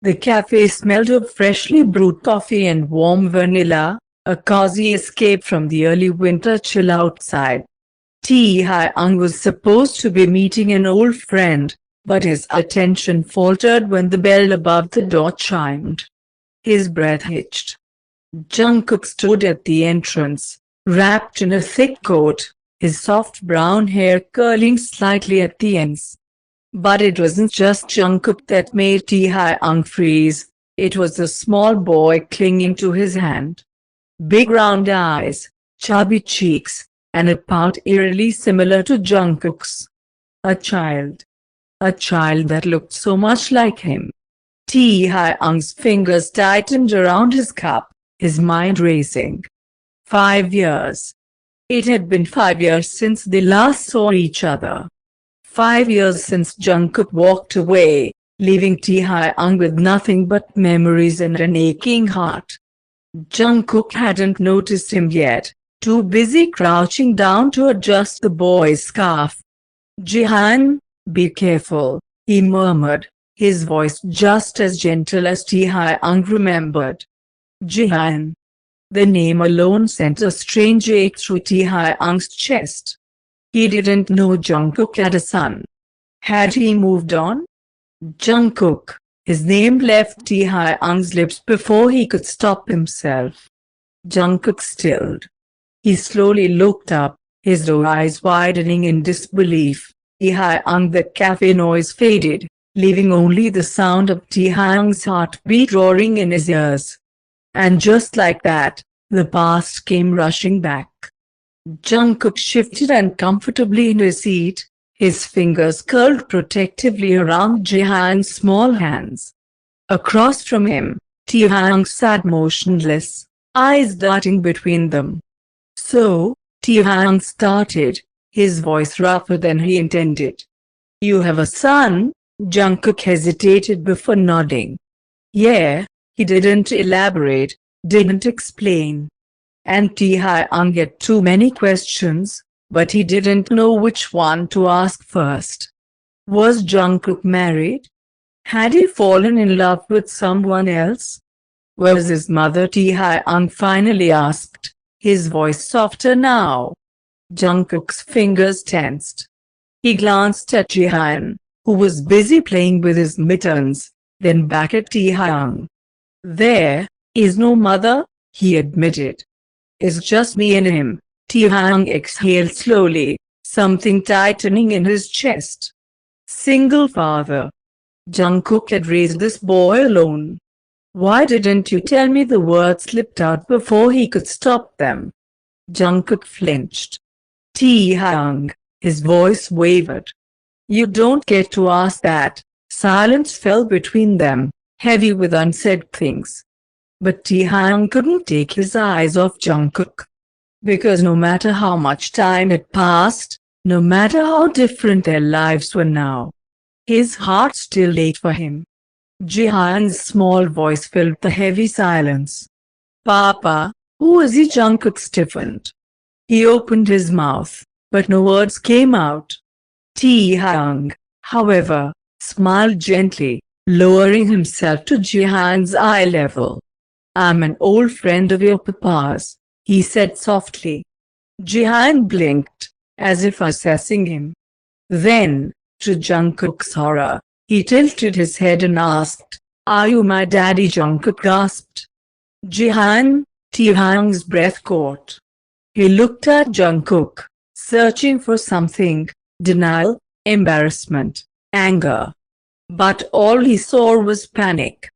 The cafe smelled of freshly brewed coffee and warm vanilla, a cozy escape from the early winter chill outside. Taehyung was supposed to be meeting an old friend, but his attention faltered when the bell above the door chimed. His breath hitched. Jungkook stood at the entrance, wrapped in a thick coat, his soft brown hair curling slightly at the ends. But it wasn't just Jungkook that made Taehyung freeze, it was the small boy clinging to his hand. Big round eyes, chubby cheeks, and a pout eerily similar to Jungkook's. A child. A child that looked so much like him. Taehyung's fingers tightened around his cup, his mind racing. 5 years. It had been 5 years since they last saw each other. 5 years since Jungkook walked away, leaving Taehyung with nothing but memories and an aching heart. Jungkook hadn't noticed him yet, too busy crouching down to adjust the boy's scarf. "Jihyun, be careful," he murmured, his voice just as gentle as Taehyung remembered. Jihyun. The name alone sent a strange ache through Taehyung's chest. He didn't know Jungkook had a son. Had he moved on? Jungkook. His name left Taehyung's lips before he could stop himself. Jungkook stilled. He slowly looked up, his eyes widening in disbelief. Taehyung. The cafe noise faded, leaving only the sound of Taehyung's heartbeat roaring in his ears. And just like that, the past came rushing back. Jungkook shifted uncomfortably in his seat, his fingers curled protectively around Jihyun's small hands. Across from him, Taehyung sat motionless, eyes darting between them. "So," Taehyung started, his voice rougher than he intended. "You have a son?" Jungkook hesitated before nodding. "Yeah." He didn't elaborate, didn't explain. And Taehyung had too many questions, but he didn't know which one to ask first. Was Jungkook married? Had he fallen in love with someone else? Where was his mother? Taehyung finally asked, his voice softer now. Jungkook's fingers tensed. He glanced at Jihyun, who was busy playing with his mittens, then back at Taehyung. "There is no mother," he admitted. "It's just me and him." Taehyung exhaled slowly, something tightening in his chest. "Single father." Jungkook had raised this boy alone. "Why didn't you tell me?" The words slipped out before he could stop them. Jungkook flinched. "Taehyung," his voice wavered. "You don't get to ask that." Silence fell between them, heavy with unsaid things. But Taehyung couldn't take his eyes off Jungkook. Because no matter how much time had passed, no matter how different their lives were now, his heart still ached for him. Jihyun's small voice filled the heavy silence. "Papa, who is he?" Jungkook stiffened. He opened his mouth, but no words came out. Taehyung, however, smiled gently, lowering himself to Jihyun's eye level. "I'm an old friend of your papa's," he said softly. Jihyun blinked, as if assessing him. Then, to Jungkook's horror, he tilted his head and asked, "Are you my daddy?" Jungkook gasped. "Jihyun." Taehyung's breath caught. He looked at Jungkook, searching for something: denial, embarrassment, anger. But all he saw was panic.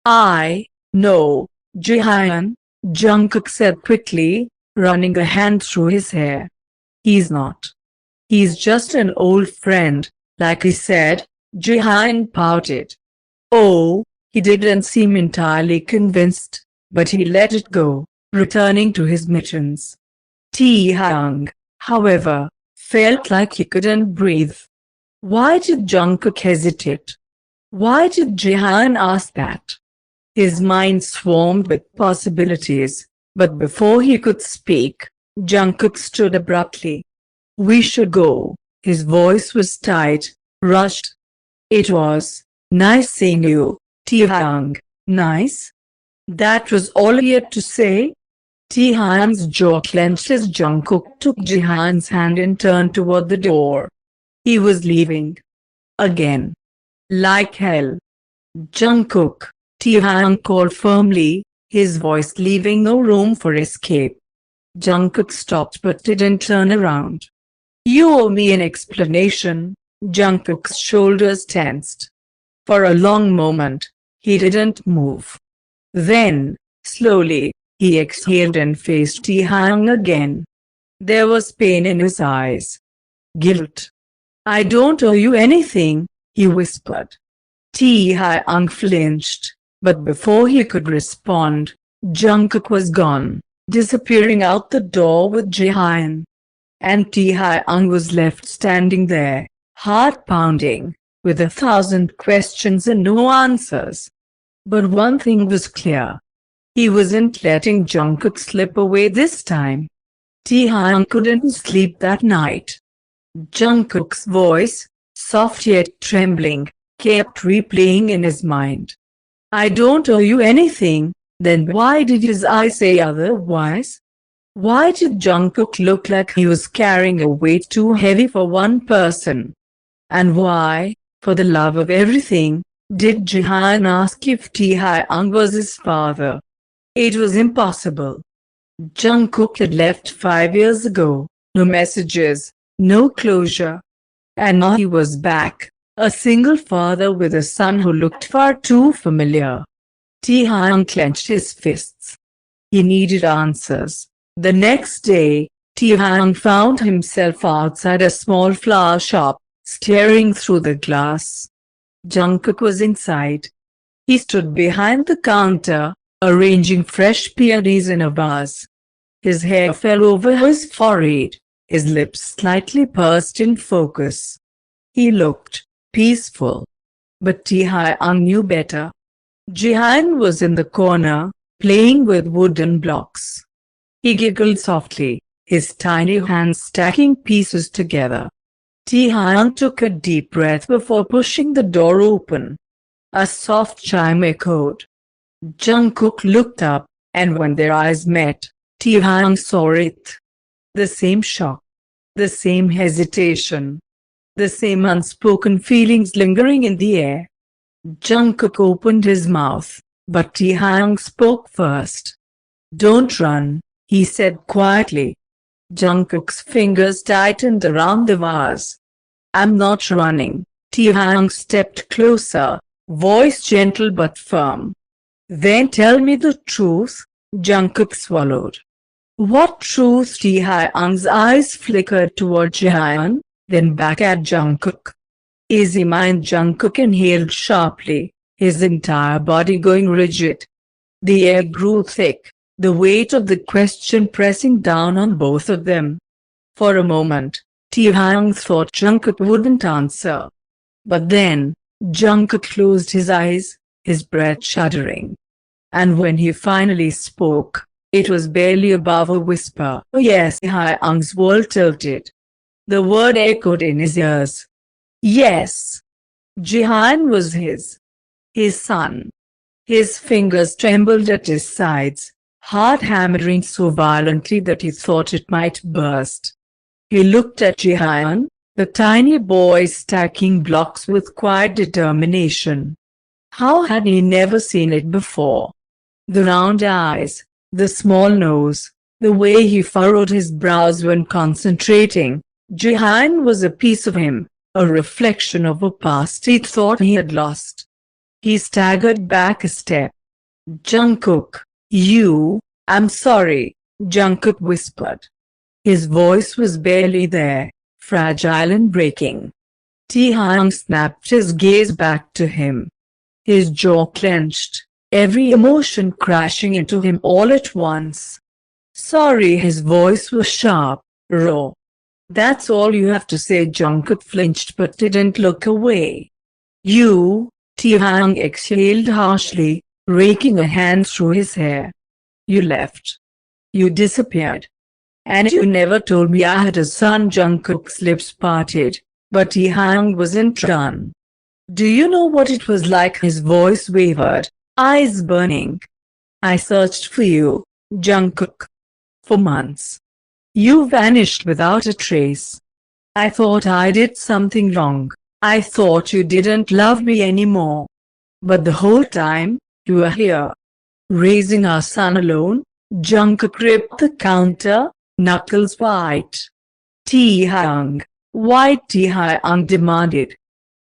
"I know, Jihyun," Jungkook said quickly, running a hand through his hair. "He's not. He's just an old friend, like he said." Jihyun pouted. "Oh." He didn't seem entirely convinced, but he let it go, returning to his mittens. Taehyung, however, felt like he couldn't breathe. Why did Jungkook hesitate? Why did Jihyun ask that? His mind swarmed with possibilities, but before he could speak, Jungkook stood abruptly. "We should go." His voice was tight, rushed. "It was nice seeing you." Taehyung, nice? That was all he had to say? Taehyung's jaw clenched as Jungkook took Jihyun's hand and turned toward the door. He was leaving. Again. Like hell. Jungkook, Taehyung called firmly, his voice leaving no room for escape. Jungkook stopped but didn't turn around. You owe me an explanation. Jungkook's shoulders tensed. For a long moment, he didn't move. Then, slowly, he exhaled and faced Taehyung again. There was pain in his eyes. Guilt. I don't owe you anything, he whispered. Taehyung flinched, but before he could respond, Jungkook was gone, disappearing out the door with Jihyun. And Taehyung was left standing there, heart pounding, with 1,000 questions and no answers. But one thing was clear. He wasn't letting Jungkook slip away this time. Taehyung couldn't sleep that night. Jungkook's voice, soft yet trembling, kept replaying in his mind. I don't owe you anything. Then why did his eyes say otherwise? Why did Jungkook look like he was carrying a weight too heavy for one person? And why, for the love of everything, did Jihyun ask if Taehyung was his father? It was impossible. Jungkook had left 5 years ago, no messages, no closure. And now he was back, a single father with a son who looked far too familiar. Taehyung clenched his fists. He needed answers. The next day, Taehyung found himself outside a small flower shop, staring through the glass. Jungkook was inside. He stood behind the counter, arranging fresh peonies in a vase. His hair fell over his forehead, his lips slightly pursed in focus. He looked peaceful. But Taehyung knew better. Jihyun was in the corner, playing with wooden blocks. He giggled softly, his tiny hands stacking pieces together. Taehyung took a deep breath before pushing the door open. A soft chime echoed. Jungkook looked up, and when their eyes met, Taehyung saw it. The same shock. The same hesitation. The same unspoken feelings lingering in the air. Jungkook opened his mouth, but Taehyung spoke first. Don't run, he said quietly. Jungkook's fingers tightened around the vase. I'm not running. Taehyung stepped closer, voice gentle but firm. Then tell me the truth. Jungkook swallowed. What truth? Taehyung's eyes flickered toward Jihyun, then back at Jungkook. Is he mine? Jungkook inhaled sharply, his entire body going rigid. The air grew thick, the weight of the question pressing down on both of them. For a moment, Taehyung thought Jungkook wouldn't answer. But then, Jungkook closed his eyes, his breath shuddering. And when he finally spoke, it was barely above a whisper. Oh yes, Taehyung's world tilted. The word echoed in his ears. Yes. Jihyun was his son. His fingers trembled at his sides, heart hammering so violently that he thought it might burst. He looked at Jihyun, the tiny boy stacking blocks with quiet determination. How had he never seen it before? The round eyes, the small nose, the way he furrowed his brows when concentrating. Jihyun was a piece of him, a reflection of a past he thought he had lost. He staggered back a step. Jungkook, I'm sorry, Jungkook whispered. His voice was barely there, fragile and breaking. Taehyung snapped his gaze back to him. His jaw clenched, every emotion crashing into him all at once. Sorry. His voice was sharp, raw. That's all you have to say. Jungkook flinched but didn't look away. Taehyung exhaled harshly, raking a hand through his hair. You left. You disappeared. And you never told me I had a son. Jungkook's lips parted, but Taehyung wasn't done. Do you know what it was like? His voice wavered, eyes burning. I searched for you, Jungkook, for months. You vanished without a trace. I thought I did something wrong. I thought you didn't love me anymore. But the whole time, you were here, raising our son alone. Jungkook gripped the counter, knuckles white. Taehyung, why? Taehyung demanded.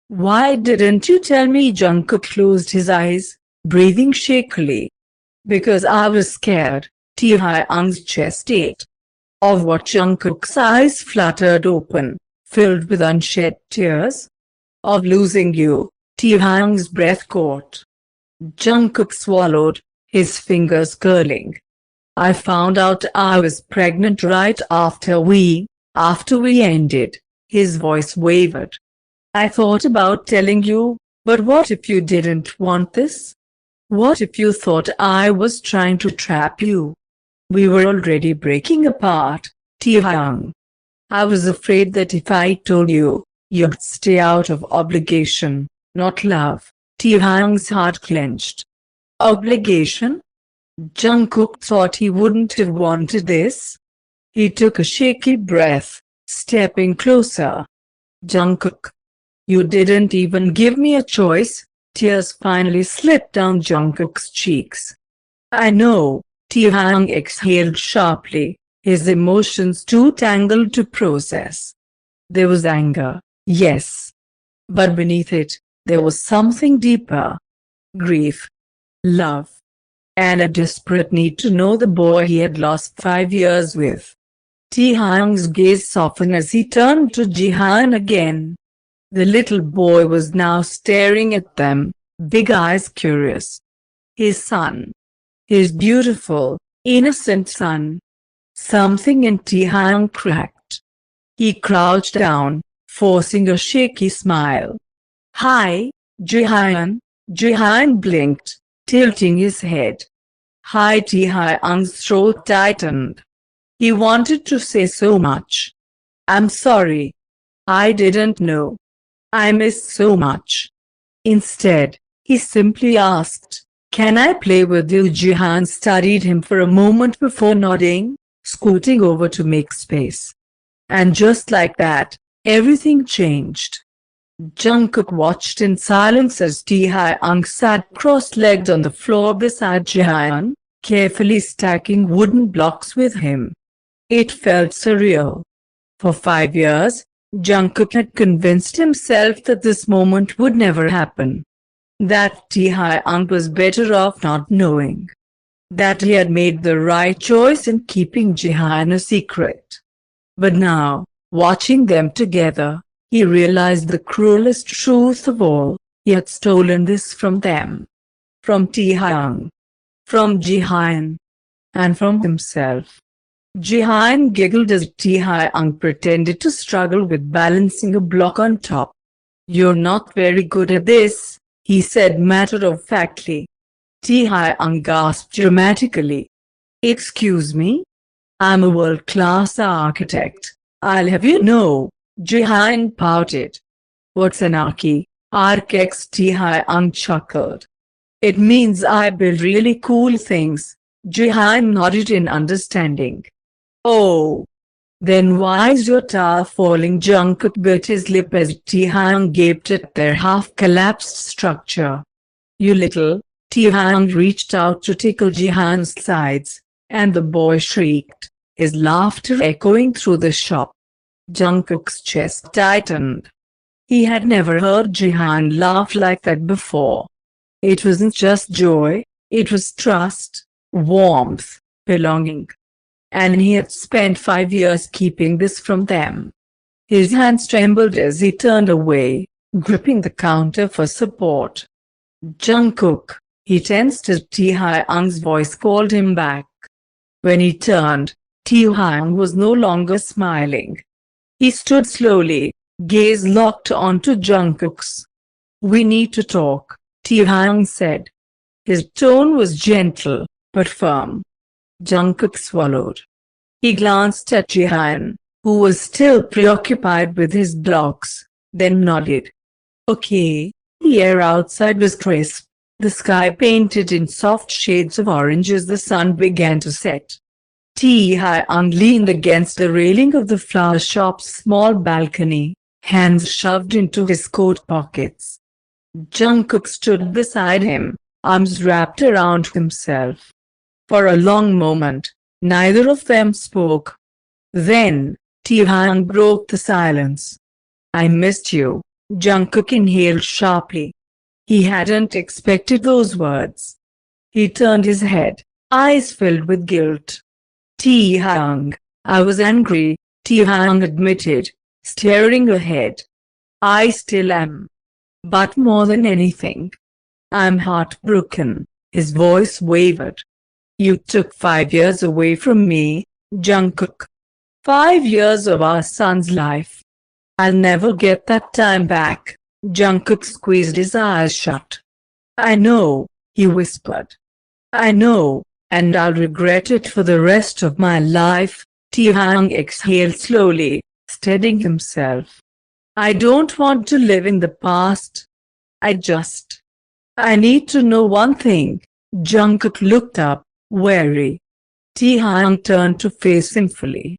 Why didn't you tell me? Jungkook closed his eyes, breathing shakily. Because I was scared. Taehyung's chest ached. Of what? Jungkook's eyes fluttered open, filled with unshed tears. Of losing you. Taehyung's breath caught. Jungkook swallowed, his fingers curling. I found out I was pregnant right after we ended. His voice wavered. I thought about telling you, but what if you didn't want this? What if you thought I was trying to trap you? We were already breaking apart, Taehyung. I was afraid that if I told you, you'd stay out of obligation, not love. Taehyung's heart clenched. Obligation? Jungkook thought he wouldn't have wanted this. He took a shaky breath, stepping closer. Jungkook, you didn't even give me a choice. Tears finally slipped down Jungkook's cheeks. I know. Taehyung exhaled sharply, his emotions too tangled to process. There was anger, yes. But beneath it, there was something deeper. Grief. Love. And a desperate need to know the boy he had lost 5 years with. Taehyung's gaze softened as he turned to Jihyun again. The little boy was now staring at them, big eyes curious. His son. His beautiful, innocent son. Something in Taehyung cracked. He crouched down, forcing a shaky smile. Hi, Jihyun. Jihyun blinked, tilting his head. Hi. Taehyung's throat tightened. He wanted to say so much. I'm sorry. I didn't know. I missed so much. Instead, he simply asked, can I play with you? Jihyun studied him for a moment before nodding, scooting over to make space. And just like that, everything changed. Jungkook watched in silence as Taehyung sat cross-legged on the floor beside Jihyun, carefully stacking wooden blocks with him. It felt surreal. For 5 years, Jungkook had convinced himself that this moment would never happen. That Taehyung was better off not knowing. That he had made the right choice in keeping Jihyun a secret. But now, watching them together, he realized the cruelest truth of all. He had stolen this from them. From Taehyung. From Jihyun. And from himself. Jihyun giggled as Taehyung pretended to struggle with balancing a block on top. You're not very good at this, he said matter-of-factly. Taehyung gasped dramatically. Excuse me? I'm a world-class architect, I'll have you know. Jihyun pouted. What's an architect? Taehyung chuckled. It means I build really cool things. Jihyun nodded in understanding. Oh. Then why is your tower falling? Jungkook bit his lip as Taehyung gaped at their half-collapsed structure. You little. Taehyung reached out to tickle Jihyun's sides, and the boy shrieked, his laughter echoing through the shop. Jungkook's chest tightened. He had never heard Jihyun laugh like that before. It wasn't just joy, it was trust, warmth, belonging. And he had spent 5 years keeping this from them. His hands trembled as he turned away, gripping the counter for support. Jungkook, he tensed as Taehyung's voice called him back. When he turned, Taehyung was no longer smiling. He stood slowly, gaze locked onto Jungkook's. We need to talk, Taehyung said. His tone was gentle, but firm. Jungkook swallowed. He glanced at Jihyun, who was still preoccupied with his blocks, then nodded. Okay, The air outside was crisp, the sky painted in soft shades of orange as the sun began to set. Taehyung leaned against the railing of the flower shop's small balcony, hands shoved into his coat pockets. Jungkook stood beside him, arms wrapped around himself. For a long moment, neither of them spoke. Then, Taehyung broke the silence. "I missed you," Jungkook inhaled sharply. He hadn't expected those words. He turned his head, eyes filled with guilt. "Taehyung, I was angry," Taehyung admitted, staring ahead. "I still am. But more than anything, I'm heartbroken." His voice wavered. "You took 5 years away from me, Jungkook. 5 years of our son's life. I'll never get that time back." Jungkook squeezed his eyes shut. "I know," he whispered. "I know, and I'll regret it for the rest of my life." Taehyung exhaled slowly, steadying himself. "I don't want to live in the past. I need to know one thing." Jungkook looked up, wary. Taehyung turned to face him fully.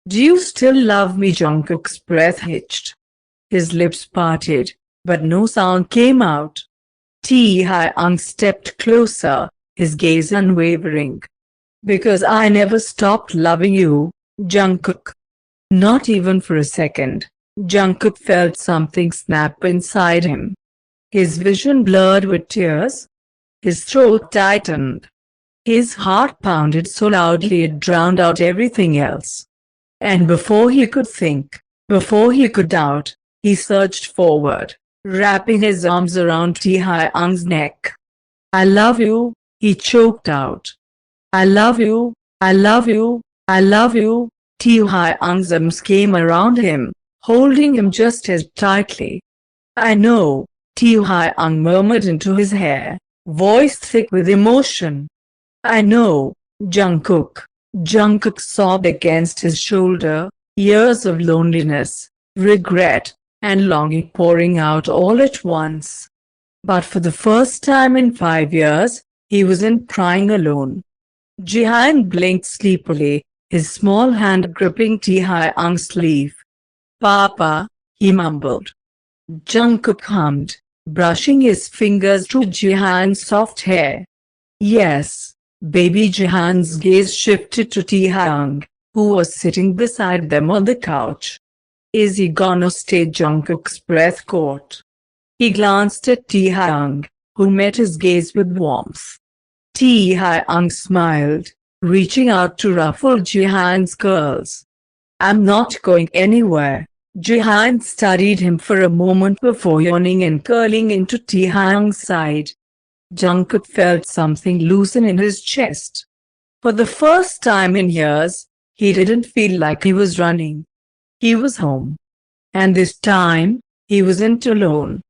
"Do you still love me?" Jungkook's breath hitched. His lips parted, but no sound came out. Taehyung stepped closer, his gaze unwavering. "Because I never stopped loving you, Jungkook. Not even for a second." Jungkook felt something snap inside him. His vision blurred with tears. His throat tightened. His heart pounded so loudly it drowned out everything else. And before he could think, before he could doubt, he surged forward, wrapping his arms around Taehyung's neck. "I love you," he choked out. "I love you, I love you, I love you." Taehyung's arms came around him, holding him just as tightly. "I know," Taehyung murmured into his hair, voice thick with emotion. "I know, Jungkook." Jungkook sobbed against his shoulder, years of loneliness, regret, and longing pouring out all at once. But for the first time in 5 years, he wasn't crying alone. Jihyun blinked sleepily, his small hand gripping Taehyung's sleeve. "Papa," he mumbled. Jungkook hummed, brushing his fingers through Jihyun's soft hair. "Yes, baby." Jihyun's gaze shifted to Taehyung, who was sitting beside them on the couch. "Is he gonna stay?" Jungkook's breath caught. He glanced at Taehyung, who met his gaze with warmth. Taehyung smiled, reaching out to ruffle Jihyun's curls. "I'm not going anywhere." Jihyun studied him for a moment before yawning and curling into Taehyung's side. Jungkook felt something loosen in his chest. For the first time in years, he didn't feel like he was running. He was home. And this time, he wasn't alone.